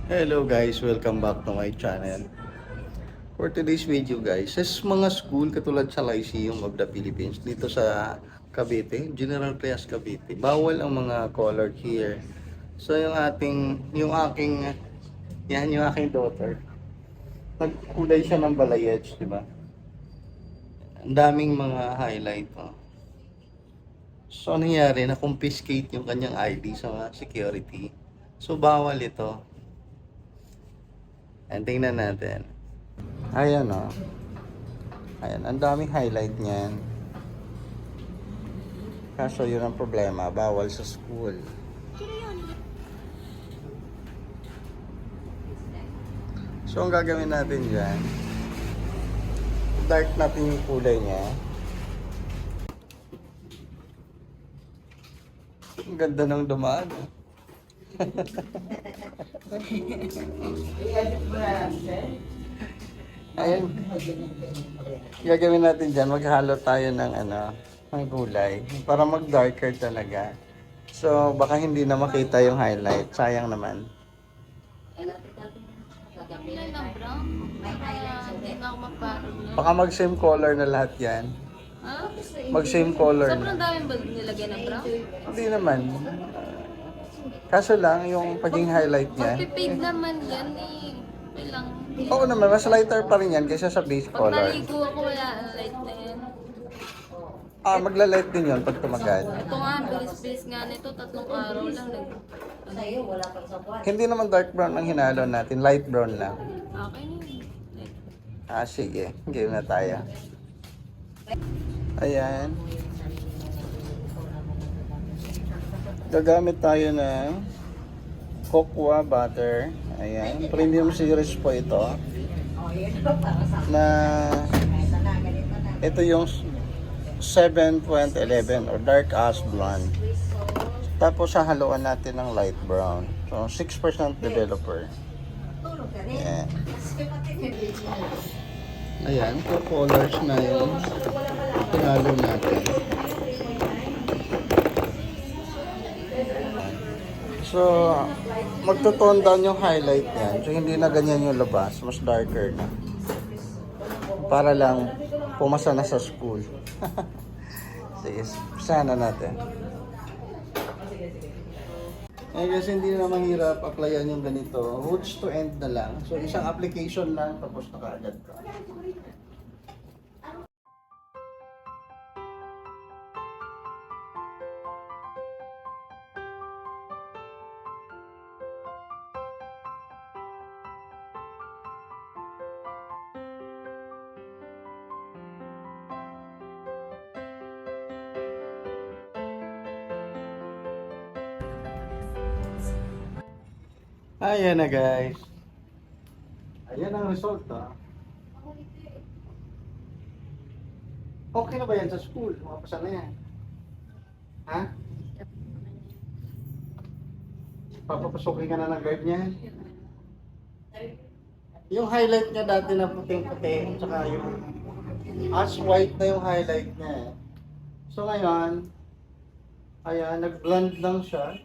Hello guys, welcome back to my channel. For today's video guys, sa mga school katulad sa Lyceum of the Philippines dito sa Cavite, General Trias Cavite, bawal ang mga color here. So yung aking daughter, nagkulay siya ng balayage, di ba? Ang daming mga highlight, oh. So ano nangyari, na-confiscate yung kanyang ID sa mga security. So bawal ito. And tingnan natin. Ayan o. Ayan, ang daming highlight niyan. Kaso yun ang problema, bawal sa school. So ang gagawin natin dyan, dark natin yung kulay niya. Ang ganda ng dumaan. Ayan. Gagawin natin dyan, maghalo tayo ng ng gulay para mag-darker talaga. So, baka hindi na makita yung highlight. Sayang naman. Ilan ng brown? Hindi na ako magparang na. Baka mag-same color na lahat yan. Ha? Mag-same color Sobrang na. daming ba nilagay ng brown? Hindi naman. Kaso lang, yung paging highlight niya. Magpipig naman yan eh. Ilang... Oo naman, mas lighter pa rin yan kaysa sa base Pag color. naligo ako, wala ang light na yan. Magla-light din yun pag tumagal. Ito nga, bilis-bilis nga nito. 3 araw lang. Hindi naman dark brown ang hinalo natin, light brown lang. Okay na yun. Sige. Game na tayo. Ayan. Gagamit tayo ng cocoa butter. Ayan. Premium series po ito. Na ito yung 7.11 or dark ash blonde. Tapos hahaluan natin ng light brown. So 6% developer. Ayan. Ayan, 2 colors na yung pinalo natin. So, magto-tone down yung highlight niyan. So, hindi na ganyan yung labas. Mas darker na. Para lang pumasa na sa school. Sige, sana natin. Kasi hindi na mahirap applyan yung ganito. Roots to end na lang. So, isang application lang tapos na kaagad ka. Ayan na guys. Ayan ang result Okay na ba yan sa school? Makapasa na yan. Ha? Papapasokin ka na ng guard niya? Yung highlight niya dati na puting-puti, tsaka yung ash white na yung highlight niya. So ngayon, ayan, nag-blend lang siya.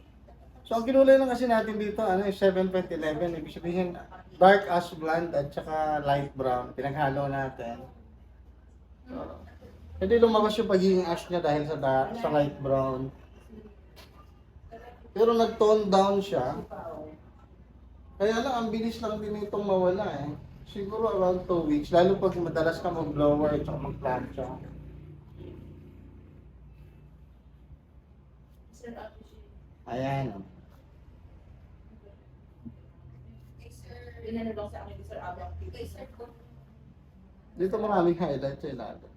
So ang kinulay lang kasi natin dito, 7.11, ibig sabihin dark ash blonde at saka light brown, pinaghalo natin. So, hindi lumabas yung pagiging ash niya dahil sa light brown. Pero nag-tone down siya. Kaya lang, ang bilis lang din itong mawala eh. Siguro around 2 weeks, lalo pag madalas ka mag-blower at saka mag-plancha. Ayan. Dito maraming highlight sa ilalim.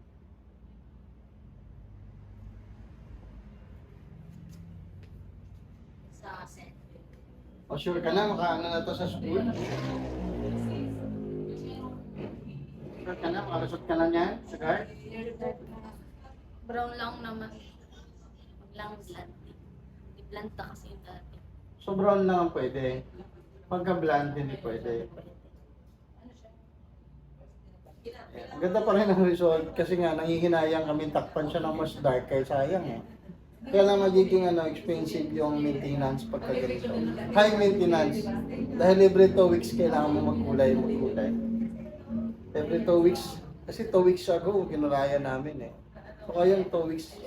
O sure ka na, makaano na to sa school? Sure ka na, makalusot ka na niyan sa guard? Brown lang naman. Lang blunt. I-blanta kasi yung dati. So brown lang ang pwede. Pagka blonde, hindi pwede. Ang ganda pa rin ang result kasi nga nangihinayang kami takpan siya ng mas dark kaya sayang eh. Kaya lang magiging expensive yung maintenance pagka ganito. High maintenance. Dahil every 2 weeks kailangan mo magkulay. Every 2 weeks. Kasi 2 weeks ago, kinulayan namin eh. So ngayon 2 weeks,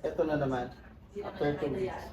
ito na naman. After 2 weeks.